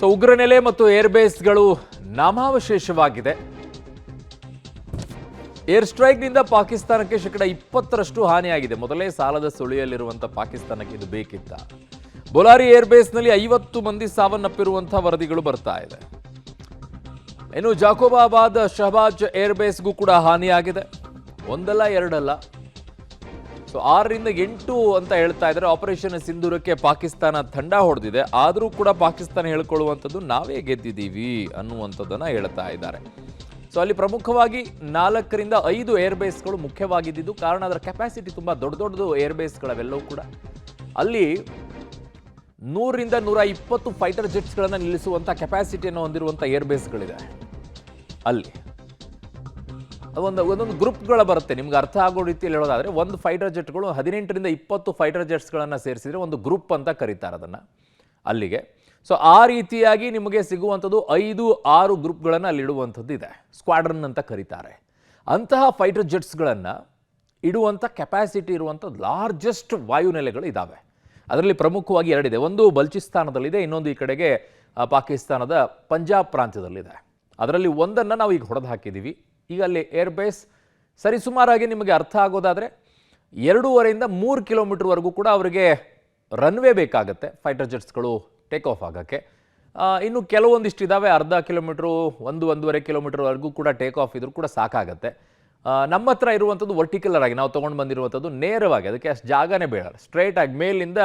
So ಉಗ್ರನೆಲೆ ಮತ್ತು ಏರ್ಬೇಸ್ಗಳು ನಾಮಾವಶೇಷವಾಗಿದೆ. Air ಸ್ಟ್ರೈಕ್ನಿಂದ ಪಾಕಿಸ್ತಾನಕ್ಕೆ ಶೇಕಡ 20ರಷ್ಟು ಹಾನಿಯಾಗಿದೆ. ಮೊದಲೇ ಸಾಲದ ಸುಳಿಯಲ್ಲಿರುವಂಥ ಪಾಕಿಸ್ತಾನಕ್ಕೆ ಇದು ಬೇಕಿತ್ತ. ಬೊಲಾರಿ ಏರ್ಬೇಸ್ನಲ್ಲಿ 50 ಮಂದಿ ಸಾವನ್ನಪ್ಪಿರುವಂತಹ ವರದಿಗಳು ಬರ್ತಾ ಇದೆ. ಇನ್ನು ಜಾಕೋಬಾಬಾದ್ ಶಹಬಾಜ್ ಏರ್ಬೇಸ್ಗೂ ಕೂಡ ಹಾನಿಯಾಗಿದೆ. ಒಂದಲ್ಲ ಎರಡಲ್ಲ, ಸೊ 6ರಿಂದ 8 ಅಂತ ಹೇಳ್ತಾ ಇದ್ದಾರೆ. ಆಪರೇಷನ್ ಸಿಂಧೂರಕ್ಕೆ ಪಾಕಿಸ್ತಾನ ತಂಡ ಹೊಡೆದಿದೆ. ಆದರೂ ಕೂಡ ಪಾಕಿಸ್ತಾನ ಹೇಳ್ಕೊಳ್ಳುವಂಥದ್ದು ನಾವೇ ಗೆದ್ದಿದ್ದೀವಿ ಅನ್ನುವಂಥದ್ದನ್ನು ಹೇಳ್ತಾ ಇದ್ದಾರೆ. ಸೊ ಅಲ್ಲಿ ಪ್ರಮುಖವಾಗಿ 4ರಿಂದ 5 ಏರ್ಬೇಸ್ಗಳು ಮುಖ್ಯವಾಗಿದ್ದು, ಕಾರಣ ಅದರ ಕೆಪಾಸಿಟಿ ತುಂಬ ದೊಡ್ಡದು ಏರ್ಬೇಸ್ಗಳವೆಲ್ಲವೂ ಕೂಡ. ಅಲ್ಲಿ 100ರಿಂದ 120 ಫೈಟರ್ ಜೆಟ್ಸ್ಗಳನ್ನು ನಿಲ್ಲಿಸುವಂಥ ಕೆಪಾಸಿಟಿಯನ್ನು ಹೊಂದಿರುವಂಥ ಏರ್ಬೇಸ್ಗಳಿದೆ. ಅಲ್ಲಿ ಒಂದೊಂದು ಗ್ರೂಪ್ಗಳ ಬರುತ್ತೆ. ನಿಮ್ಗೆ ಅರ್ಥ ಆಗೋ ರೀತಿಯಲ್ಲಿ ಹೇಳೋದಾದರೆ, ಒಂದು ಫೈಟರ್ ಜೆಟ್ಗಳು 18ರಿಂದ 20 ಫೈಟರ್ ಜೆಟ್ಸ್ಗಳನ್ನು ಸೇರಿಸಿದರೆ ಒಂದು ಗ್ರೂಪ್ ಅಂತ ಕರೀತಾರೆ ಅದನ್ನು ಅಲ್ಲಿಗೆ. ಸೊ ಆ ರೀತಿಯಾಗಿ ನಿಮಗೆ ಸಿಗುವಂಥದ್ದು 5-6 ಗ್ರೂಪ್ಗಳನ್ನು ಅಲ್ಲಿ ಇಡುವಂಥದ್ದು ಇದೆ. ಸ್ಕ್ವಾಡ್ರನ್ ಅಂತ ಕರೀತಾರೆ. ಅಂತಹ ಫೈಟರ್ ಜೆಟ್ಸ್ಗಳನ್ನು ಇಡುವಂಥ ಕೆಪಾಸಿಟಿ ಇರುವಂಥ ಲಾರ್ಜೆಸ್ಟ್ ವಾಯುನೆಲೆಗಳು ಇದ್ದಾವೆ. ಅದರಲ್ಲಿ ಪ್ರಮುಖವಾಗಿ 2 ಇದೆ. ಒಂದು ಬಲ್ಚಿಸ್ತಾನದಲ್ಲಿದೆ, ಇನ್ನೊಂದು ಈ ಕಡೆಗೆ ಪಾಕಿಸ್ತಾನದ ಪಂಜಾಬ್ ಪ್ರಾಂತ್ಯದಲ್ಲಿದೆ. ಅದರಲ್ಲಿ ಒಂದನ್ನು ನಾವು ಈಗ ಹೊಡೆದು ಹಾಕಿದ್ದೀವಿ. ಈಗ ಅಲ್ಲಿ ಏರ್ಬೇಸ್ ಸರಿಸುಮಾರಾಗಿ ನಿಮಗೆ ಅರ್ಥ ಆಗೋದಾದರೆ 2.5ರಿಂದ 3 ಕಿಲೋಮೀಟರ್ವರೆಗೂ ಕೂಡ ಅವರಿಗೆ ರನ್ವೇ ಬೇಕಾಗುತ್ತೆ ಫೈಟರ್ ಜೆಟ್ಸ್ಗಳು ಟೇಕ್ ಆಫ್ ಆಗೋಕ್ಕೆ. ಇನ್ನು ಕೆಲವೊಂದಿಷ್ಟು ಇದ್ದಾವೆ, ಅರ್ಧ ಕಿಲೋಮೀಟ್ರು 1-1.5 ಕಿಲೋಮೀಟರ್ವರೆಗೂ ಕೂಡ ಟೇಕ್ ಆಫ್ ಇದ್ರೂ ಕೂಡ ಸಾಕಾಗುತ್ತೆ. ನಮ್ಮ ಹತ್ರ ಇರುವಂಥದ್ದು ವರ್ಟಿಕ್ಯುಲರ್ ಆಗಿ ನಾವು ತೊಗೊಂಡು ಬಂದಿರುವಂಥದ್ದು ನೇರವಾಗಿ, ಅದಕ್ಕೆ ಅಷ್ಟು ಜಾಗನೇ ಬೇಡ, ಸ್ಟ್ರೈಟ್ ಆಗಿ ಮೇಲಿಂದ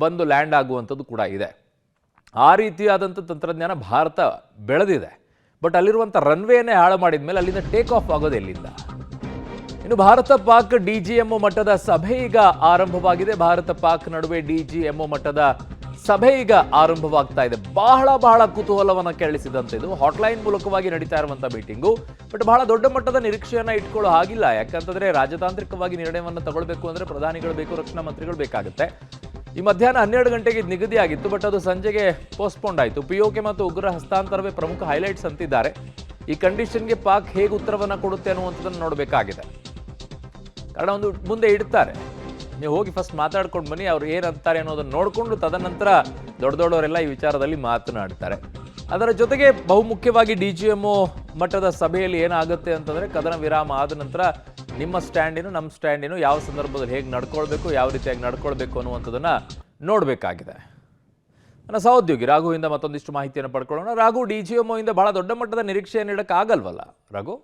ಬಂದು ಲ್ಯಾಂಡ್ ಆಗುವಂಥದ್ದು ಕೂಡ ಇದೆ. ಆ ರೀತಿಯಾದಂಥ ತಂತ್ರಜ್ಞಾನ ಭಾರತ ಬೆಳೆದಿದೆ. ಬಟ್ ಅಲ್ಲಿರುವಂಥ ರನ್ವೇನೇ ಹಾಳು ಮಾಡಿದ ಮೇಲೆ ಅಲ್ಲಿಂದ ಟೇಕ್ ಆಫ್ ಆಗೋದು ಎಲ್ಲಿಂದ? ಇನ್ನು ಭಾರತ ಪಾಕ್ DGMO ಮಟ್ಟದ ಸಭೆ ಈಗ ಆರಂಭವಾಗಿದೆ. ಭಾರತ ಪಾಕ್ ನಡುವೆ DGMO ಮಟ್ಟದ ಸಭೆ ಈಗ ಆರಂಭವಾಗ್ತಾ ಇದೆ. ಬಹಳ ಕುತೂಹಲವನ್ನು ಕೇಳಿಸಿದಂತೆ ಇದು ಹಾಟ್ಲೈನ್ ಮೂಲಕವಾಗಿ ನಡೀತಾ ಇರುವಂಥ ಮೀಟಿಂಗು. ಬಟ್ ಬಹಳ ದೊಡ್ಡ ಮಟ್ಟದ ನಿರೀಕ್ಷೆಯನ್ನು ಇಟ್ಕೊಳ್ಳೋ ಹಾಗಿಲ್ಲ. ಯಾಕಂತಂದ್ರೆ ರಾಜತಾಂತ್ರಿಕವಾಗಿ ನಿರ್ಣಯವನ್ನು ತಗೊಳ್ಬೇಕು ಅಂದರೆ ಪ್ರಧಾನಿಗಳು ಬೇಕು, ರಕ್ಷಣಾ ಮಂತ್ರಿಗಳು ಬೇಕಾಗುತ್ತೆ. ಈ ಮಧ್ಯಾಹ್ನ 12 ಗಂಟೆಗೆ ನಿಗದಿ ಆಗಿತ್ತು, ಬಟ್ ಅದು ಸಂಜೆಗೆ ಪೋಸ್ಟ್ಪೋಂಡ್ ಆಯಿತು. POK ಮತ್ತು ಉಗ್ರ ಹಸ್ತಾಂತರವೇ ಪ್ರಮುಖ ಹೈಲೈಟ್ಸ್ ಅಂತಿದ್ದಾರೆ. ಈ ಕಂಡೀಷನ್ಗೆ ಪಾಕ್ ಹೇಗೆ ಉತ್ತರವನ್ನು ಕೊಡುತ್ತೆ ಅನ್ನುವಂಥದ್ದನ್ನು ನೋಡಬೇಕಾಗಿದೆ. ಕಾರಣ ಒಂದು ಮುಂದೆ ಇಡ್ತಾರೆ, ನೀವು ಹೋಗಿ ಫಸ್ಟ್ ಮಾತಾಡ್ಕೊಂಡು ಬನ್ನಿ, ಅವ್ರು ಏನಂತಾರೆ ಅನ್ನೋದನ್ನು ನೋಡಿಕೊಂಡು ತದನಂತರ ದೊಡ್ಡವರೆಲ್ಲ ಈ ವಿಚಾರದಲ್ಲಿ ಮಾತನಾಡ್ತಾರೆ. ಅದರ ಜೊತೆಗೆ ಬಹುಮುಖ್ಯವಾಗಿ DGMO ಮಟ್ಟದ ಸಭೆಯಲ್ಲಿ ಏನಾಗುತ್ತೆ ಅಂತಂದರೆ, ಕದನ ವಿರಾಮ ಆದ ನಂತರ ನಿಮ್ಮ ಸ್ಟ್ಯಾಂಡೇನು ನಮ್ಮ ಸ್ಟ್ಯಾಂಡೇನು, ಯಾವ ಸಂದರ್ಭದಲ್ಲಿ ಹೇಗೆ ನಡ್ಕೊಳ್ಬೇಕು, ಯಾವ ರೀತಿಯಾಗಿ ನಡ್ಕೊಳ್ಬೇಕು ಅನ್ನುವಂಥದ್ದನ್ನು ನೋಡಬೇಕಾಗಿದೆ. ನನ್ನ ಸಹೋದ್ಯೋಗಿ ರಾಘುವಿಂದ ಮತ್ತೊಂದಿಷ್ಟು ಮಾಹಿತಿಯನ್ನು ಪಡ್ಕೊಳ್ಳೋಣ. ರಾಘು, DGMO ಇಂದ ಬಹಳ ದೊಡ್ಡ ಮಟ್ಟದ ನಿರೀಕ್ಷೆಯನ್ನು ಇಡೋಕ್ಕಾಗಲ್ವಲ್ಲ ರಾಘು?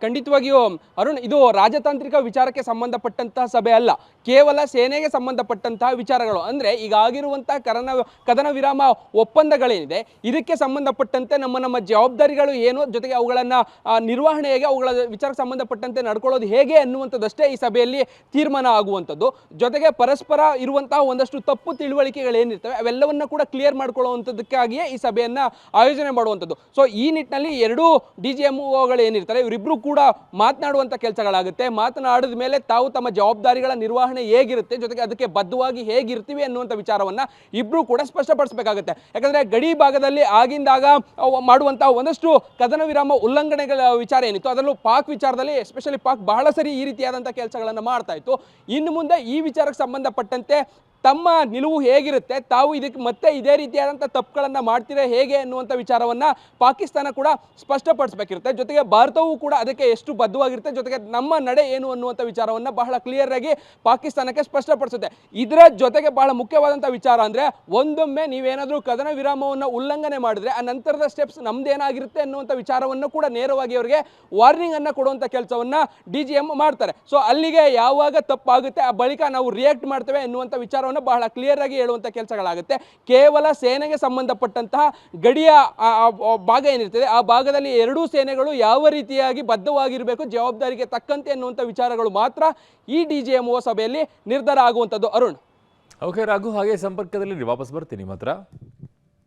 ಖಂಡಿತವಾಗಿಯೂ ಅರುಣ್, ಇದು ರಾಜತಾಂತ್ರಿಕ ವಿಚಾರಕ್ಕೆ ಸಂಬಂಧಪಟ್ಟಂತಹ ಸಭೆ ಅಲ್ಲ, ಕೇವಲ ಸೇನೆಗೆ ಸಂಬಂಧಪಟ್ಟಂತಹ ವಿಚಾರಗಳು. ಅಂದರೆ ಈಗ ಆಗಿರುವಂತಹ ಕದನ ವಿರಾಮ ಒಪ್ಪಂದಗಳೇನಿದೆ, ಇದಕ್ಕೆ ಸಂಬಂಧಪಟ್ಟಂತೆ ನಮ್ಮ ಜವಾಬ್ದಾರಿಗಳು ಏನು, ಜೊತೆಗೆ ಅವುಗಳನ್ನು ನಿರ್ವಹಣೆ ಹೇಗೆ, ಅವುಗಳ ವಿಚಾರಕ್ಕೆ ಸಂಬಂಧಪಟ್ಟಂತೆ ನಡ್ಕೊಳ್ಳೋದು ಹೇಗೆ ಅನ್ನುವಂಥದ್ದಷ್ಟೇ ಈ ಸಭೆಯಲ್ಲಿ ತೀರ್ಮಾನ ಆಗುವಂಥದ್ದು. ಜೊತೆಗೆ ಪರಸ್ಪರ ಇರುವಂತಹ ಒಂದಷ್ಟು ತಪ್ಪು ತಿಳುವಳಿಕೆಗಳೇನಿರ್ತವೆ ಅವೆಲ್ಲವನ್ನ ಕೂಡ ಕ್ಲಿಯರ್ ಮಾಡ್ಕೊಳ್ಳುವಂಥದ್ದಕ್ಕಾಗಿಯೇ ಈ ಸಭೆಯನ್ನು ಆಯೋಜನೆ ಮಾಡುವಂಥದ್ದು. ಸೊ ಈ ನಿಟ್ಟಿನಲ್ಲಿ ಎರಡೂ DGMOಗಳು ಏನಿರ್ತಾರೆ ಇವರಿಬ್ಬರು ಕೂಡ ಮಾತನಾಡುವಂಥ ಕೆಲಸಗಳಾಗುತ್ತೆ. ಮಾತನಾಡಿದ ಮೇಲೆ ತಾವು ತಮ್ಮ ಜವಾಬ್ದಾರಿಗಳ ನಿರ್ವಹಣೆ ಹೇಗಿರುತ್ತೆ, ಜೊತೆಗೆ ಅದಕ್ಕೆ ಬದ್ಧವಾಗಿ ಹೇಗಿರ್ತೀವಿ ಅನ್ನುವಂಥ ವಿಚಾರವನ್ನು ಇಬ್ಬರು ಕೂಡ ಸ್ಪಷ್ಟಪಡಿಸಬೇಕಾಗುತ್ತೆ. ಯಾಕಂದರೆ ಗಡಿ ಭಾಗದಲ್ಲಿ ಆಗಿಂದಾಗ ಮಾಡುವಂತಹ ಒಂದಷ್ಟು ಕದನ ವಿರಾಮ ಉಲ್ಲಂಘನೆಗಳ ವಿಚಾರ ಏನಿತ್ತು, ಅದರಲ್ಲೂ ಪಾಕ್ ವಿಚಾರದಲ್ಲಿ ಎಸ್ಪೆಷಲಿ ಪಾಕ್ ಬಹಳ ಸರಿ ಈ ರೀತಿಯಾದಂಥ ಕೆಲಸಗಳನ್ನು ಮಾಡ್ತಾ ಇತ್ತು. ಇನ್ನು ಮುಂದೆ ಈ ವಿಚಾರಕ್ಕೆ ಸಂಬಂಧಪಟ್ಟಂತೆ ತಮ್ಮ ನಿಲುವು ಹೇಗಿರುತ್ತೆ, ತಾವು ಇದಕ್ಕೆ ಮತ್ತೆ ಇದೇ ರೀತಿಯಾದಂಥ ತಪ್ಪುಗಳನ್ನು ಮಾಡ್ತೀರಾ ಹೇಗೆ ಅನ್ನುವಂಥ ವಿಚಾರವನ್ನು ಪಾಕಿಸ್ತಾನ ಕೂಡ ಸ್ಪಷ್ಟಪಡಿಸಬೇಕಿರುತ್ತೆ. ಜೊತೆಗೆ ಭಾರತವೂ ಕೂಡ ಅದಕ್ಕೆ ಎಷ್ಟು ಬದ್ಧವಾಗಿರುತ್ತೆ, ಜೊತೆಗೆ ನಮ್ಮ ನಡೆ ಏನು ಅನ್ನುವಂಥ ವಿಚಾರವನ್ನು ಬಹಳ ಕ್ಲಿಯರ್ ಆಗಿ ಪಾಕಿಸ್ತಾನಕ್ಕೆ ಸ್ಪಷ್ಟಪಡಿಸುತ್ತೆ. ಇದರ ಜೊತೆಗೆ ಬಹಳ ಮುಖ್ಯವಾದಂಥ ವಿಚಾರ ಅಂದರೆ, ಒಂದೊಮ್ಮೆ ನೀವೇನಾದರೂ ಕದನ ವಿರಾಮವನ್ನು ಉಲ್ಲಂಘನೆ ಮಾಡಿದ್ರೆ ಆ ನಂತರದ ಸ್ಟೆಪ್ಸ್ ನಮ್ದೇನಾಗಿರುತ್ತೆ ಅನ್ನುವಂಥ ವಿಚಾರವನ್ನು ಕೂಡ ನೇರವಾಗಿ ಅವರಿಗೆ ವಾರ್ನಿಂಗ್ ಅನ್ನು ಕೊಡುವಂಥ ಕೆಲಸವನ್ನು DGM ಮಾಡ್ತಾರೆ. ಸೊ ಅಲ್ಲಿಗೆ ಯಾವಾಗ ತಪ್ಪಾಗುತ್ತೆ ಆ ಬಳಿಕ ನಾವು ರಿಯಾಕ್ಟ್ ಮಾಡ್ತೇವೆ ಎನ್ನುವಂಥ ವಿಚಾರ ಬಹಳ ಕ್ಲಿಯರ್ ಆಗಿ ಹೇಳುವಂತ ಕೆಲಸಗಳಾಗುತ್ತೆ. ಕೇವಲ ಸೇನೆಗೆ ಸಂಬಂಧಪಟ್ಟಂತಹ ಗಡಿಯ ಭಾಗ ಏನಿರ್ತದೆ ಆ ಭಾಗದಲ್ಲಿ ಎರಡೂ ಸೇನೆಗಳು ಯಾವ ರೀತಿಯಾಗಿ ಬದ್ಧವಾಗಿರಬೇಕು, ಜವಾಬ್ದಾರಿಗೆ ತಕ್ಕಂತೆ ಅನ್ನುವಂಥ ವಿಚಾರಗಳು ಮಾತ್ರ ಈ DGMO ಸಭೆಯಲ್ಲಿ ನಿರ್ಧಾರ ಆಗುವಂಥದ್ದು. ಅರುಣ್, ಓಕೆ ರಾಘು, ಹಾಗೆ ಸಂಪರ್ಕದಲ್ಲಿ ವಾಪಸ್ ಬರ್ತೀನಿ ಮಾತ್ರ.